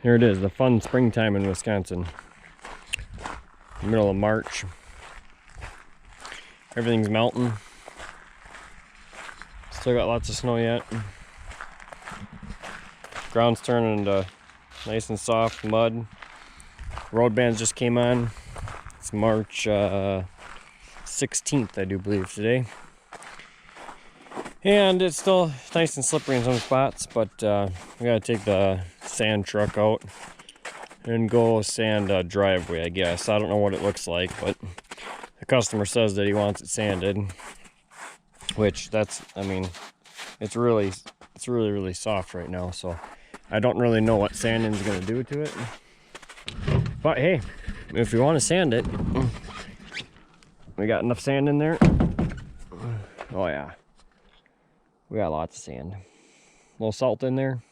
Here it is, the fun springtime in Wisconsin. Middle of March. Everything's melting. Still got lots of snow yet. Ground's turning into nice and soft mud. Road bands just came on. It's March 16th, I do believe, today. And it's still nice and slippery in some spots, but we gotta take the sand truck out and go sand a driveway, I guess. I don't know what it looks like, but the customer says that he wants it sanded, which I mean, it's really soft right now, so I don't really know what sanding's gonna do to it. But hey, if you want to sand it, we got enough sand in there. Oh yeah. We got lots of sand. A little salt in there.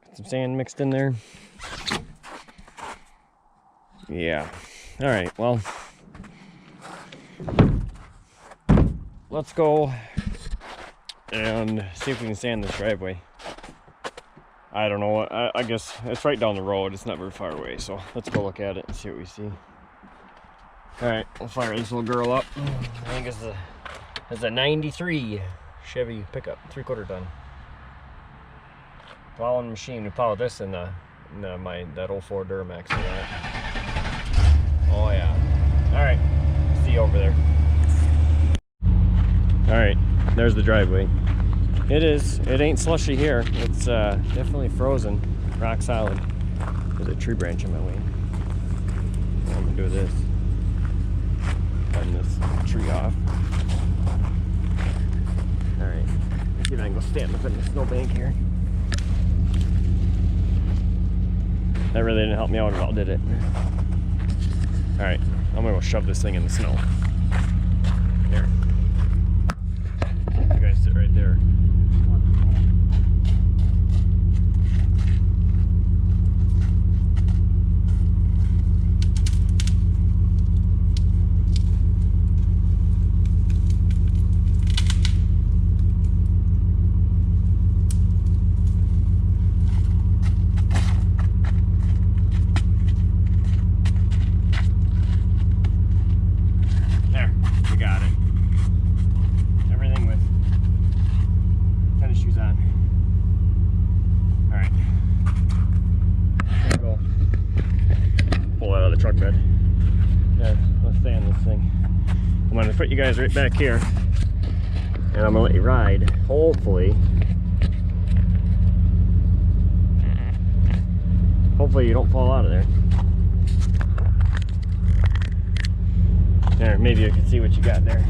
Got some sand mixed in there. Yeah. Alright, well. Let's go and see if we can sand this driveway. I don't know what, I guess it's right down the road. It's not very far away, so let's go look at it and see what we see. Alright, we'll fire this little girl up. I think it's a 93 Chevy pickup, 3/4 ton. Plowing machine. We plow this in that old Ford Duramax. Oh yeah. Alright, see you over there. Alright, there's the driveway. It ain't slushy here. It's definitely frozen, rock solid. There's a tree branch in my way. I'm gonna do this. Cutting this tree off. Alright, let's see if I can go stand up in the snowbank here. That really didn't help me out at all, did it? Alright, I'm gonna go shove this thing in the snow. There. You guys sit right there. Truck bed. Yeah, let's sand this thing. I'm gonna put you guys right back here, and I'm gonna let you ride. Hopefully you don't fall out of there. There, maybe you can see what you got there.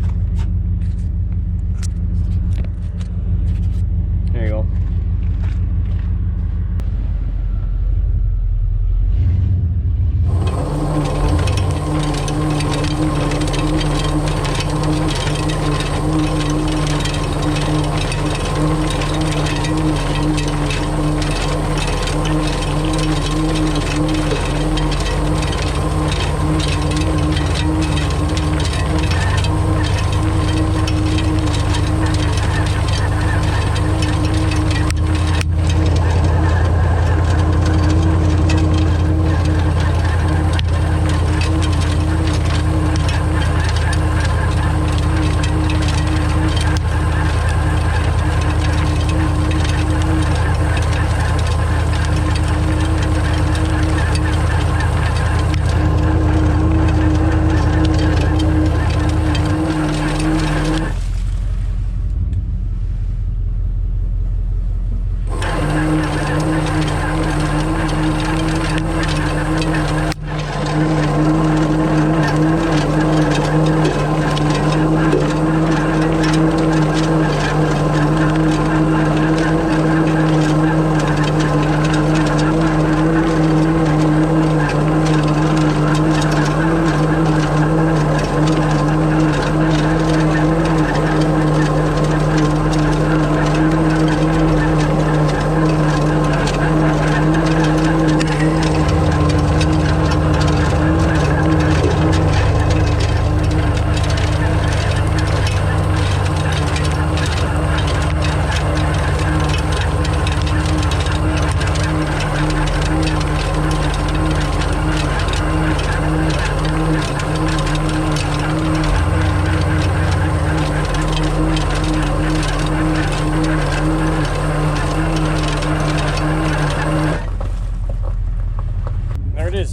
There you go.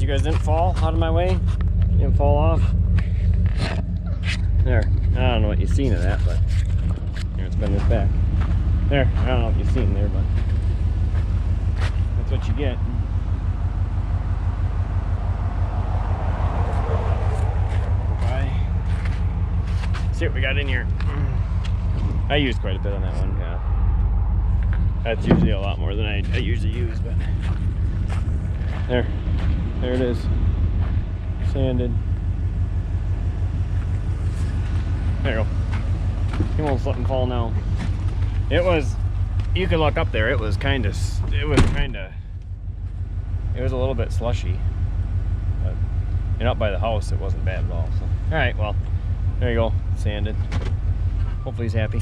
You guys didn't fall out of my way? You didn't fall off? There. I don't know what you've seen of that, but here, let's bend this back. There. I don't know what you've seen there, but that's what you get. See what we got in here. I used quite a bit on that one, yeah. That's usually a lot more than I usually use, but there it is, sanded. There you go. He won't let him fall now. It was, you can look up there, it was a little bit slushy, but and up by the house it wasn't bad at all. So, all right, well, there you go, sanded. Hopefully he's happy.